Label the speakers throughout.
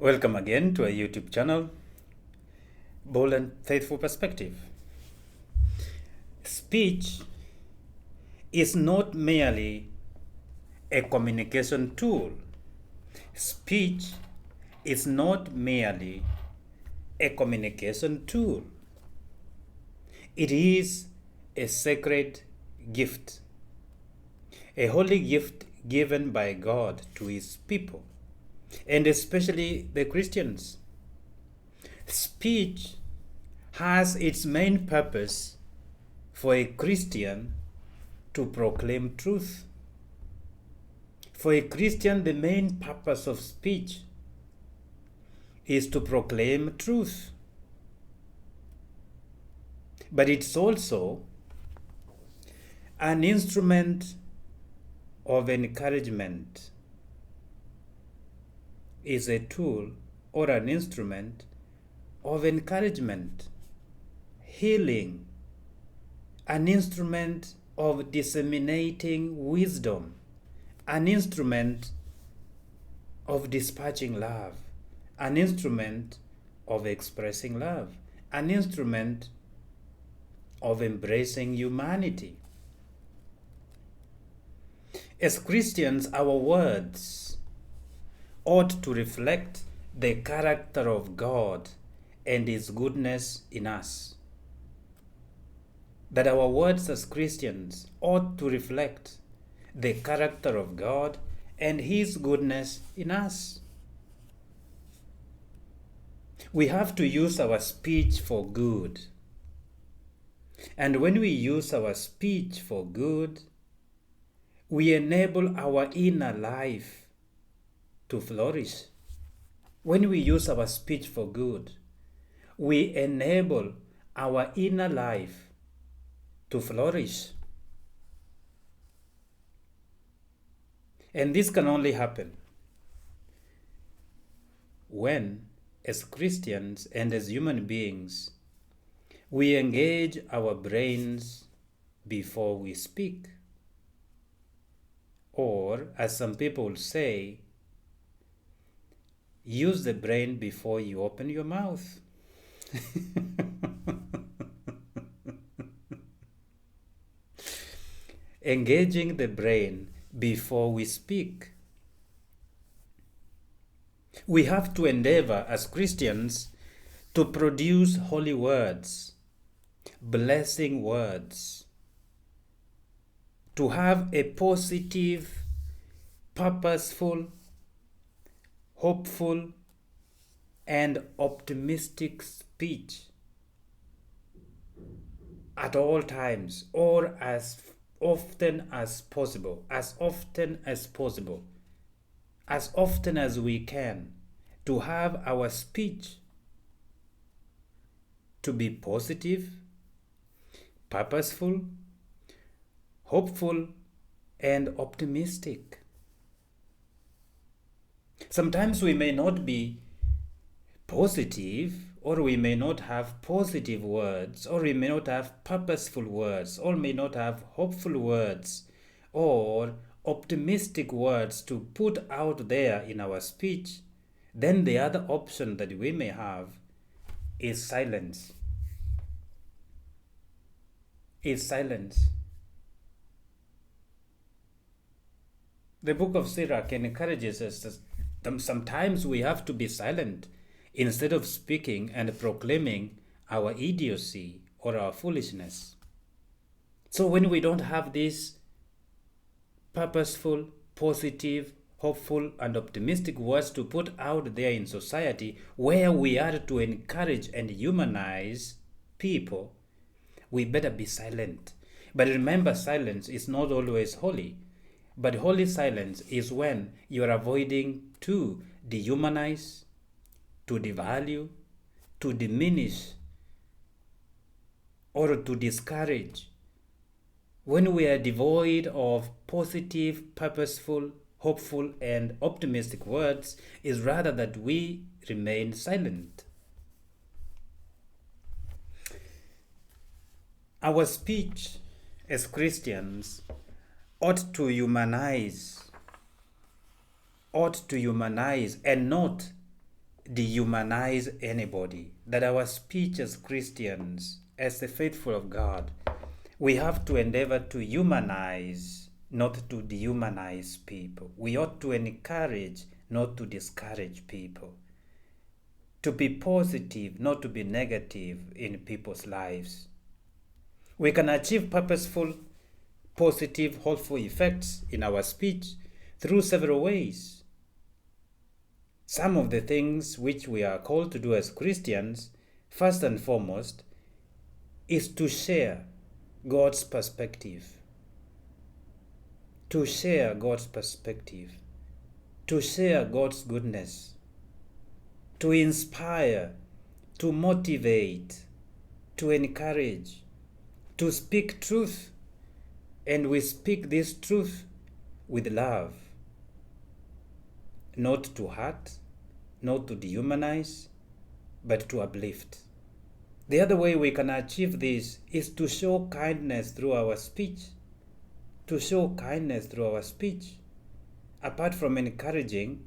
Speaker 1: Welcome again to our YouTube channel, Bold and Faithful Perspective. Speech is not merely a communication tool. Speech is not merely a communication tool. It is a sacred gift, a holy gift given by God to His people, and especially the Christians. Speech has its main purpose for a Christian to proclaim truth. For a Christian, the main purpose of speech is to proclaim truth. But it's also an instrument of encouragement, is a tool or an instrument of encouragement, healing, an instrument of disseminating wisdom, an instrument of dispatching love, an instrument of expressing love, an instrument of embracing humanity. As Christians, our words ought to reflect the character of God and His goodness in us. That our words as Christians ought to reflect the character of God and His goodness in us. We have to use our speech for good. And when we use our speech for good, we enable our inner life to flourish. When we use our speech for good, we enable our inner life to flourish. And this can only happen when, as Christians and as human beings, we engage our brains before we speak. Or, as some people say, use the brain before you open your mouth. Engaging the brain before we speak. We have to endeavor as Christians to produce holy words, blessing words, to have a positive, purposeful, hopeful, and optimistic speech at all times, or as often as possible, as often as we can, to have our speech to be positive, purposeful, hopeful, and optimistic. Sometimes we may not be positive, or we may not have positive words, or we may not have purposeful words, or may not have hopeful words, or optimistic words to put out there in our speech. Then the other option that we may have is silence. The book of Sirach encourages us that sometimes we have to be silent instead of speaking and proclaiming our idiocy or our foolishness. So when we don't have these purposeful, positive, hopeful, and optimistic words to put out there in society, where we are to encourage and humanize people, we better be silent. But remember, silence is not always holy. But holy silence is when you are avoiding to dehumanize, to devalue, to diminish, or to discourage. When we are devoid of positive, purposeful, hopeful, and optimistic words, is rather that we remain silent. Our speech as Christians ought to humanize and not dehumanize anybody, that our speech as Christians, as the faithful of God, we have to endeavor to humanize, not to dehumanize people. We ought to encourage, not to discourage people. To be positive, not to be negative in people's lives. We can achieve purposeful, positive, hopeful effects in our speech through several ways. Some of the things which we are called to do as Christians, first and foremost, is to share God's perspective. To share God's perspective. To share God's goodness. To inspire, to motivate, to encourage, to speak truth. And we speak this truth with love. Not to hurt, not to dehumanize, but to uplift. The other way we can achieve this is to show kindness through our speech. To show kindness through our speech. Apart from encouraging,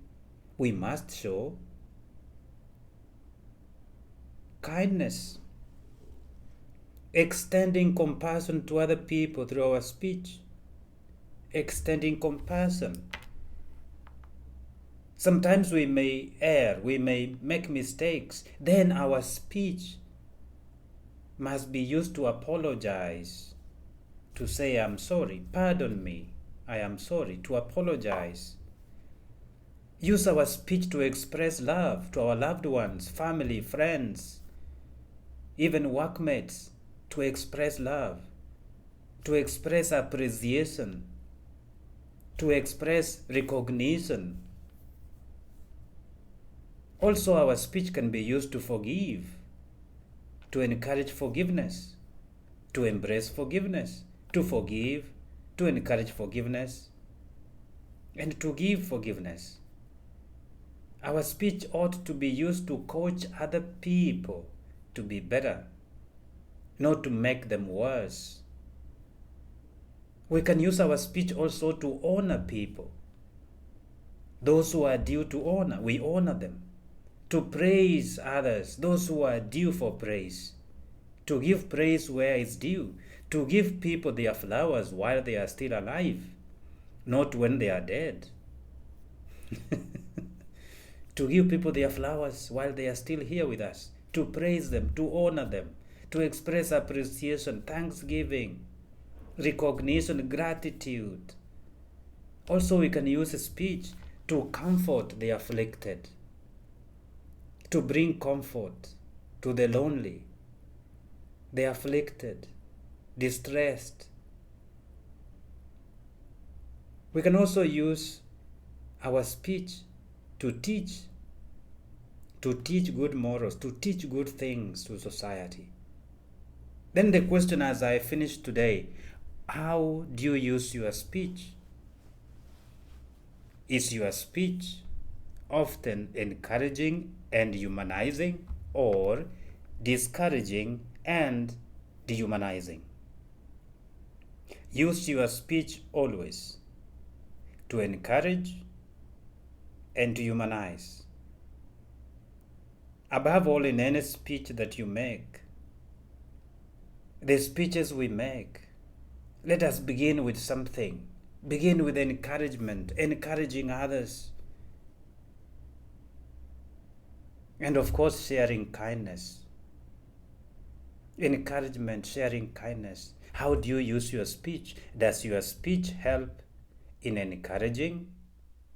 Speaker 1: we must show kindness. Extending compassion to other people through our speech. Extending compassion. Sometimes we may err, we may make mistakes. Then our speech must be used to apologize, to say, I'm sorry, pardon me, I am sorry, to apologize. Use our speech to express love to our loved ones, family, friends, even workmates, to express love, to express appreciation, to express recognition. Also, our speech can be used to forgive, to encourage forgiveness, to embrace forgiveness, to forgive, to encourage forgiveness, and to give forgiveness. Our speech ought to be used to coach other people to be better, not to make them worse. We can use our speech also to honor people. Those who are due to honor, we honor them. To praise others, those who are due for praise. To give praise where it's due. To give people their flowers while they are still alive, not when they are dead. To give people their flowers while they are still here with us. To praise them, to honor them, to express appreciation, thanksgiving, recognition, gratitude. Also, we can use speech to comfort the afflicted, to bring comfort to the lonely, the afflicted, distressed. We can also use our speech to teach good morals, to teach good things to society. Then the question as I finish today, how do you use your speech? Is your speech often encouraging and humanizing, or discouraging and dehumanizing? Use your speech always to encourage and to humanize. Above all, in any speech that you make, the speeches we make, let us begin with something. Begin with encouragement, encouraging others. And of course, sharing kindness. Encouragement, sharing kindness. How do you use your speech? Does your speech help in encouraging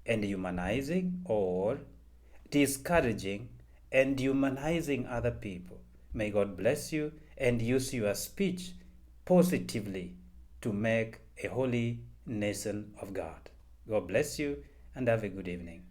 Speaker 1: and humanizing, or discouraging and humanizing other people? May God bless you, and use your speech positively to make a holy nation of God. God bless you, and have a good evening.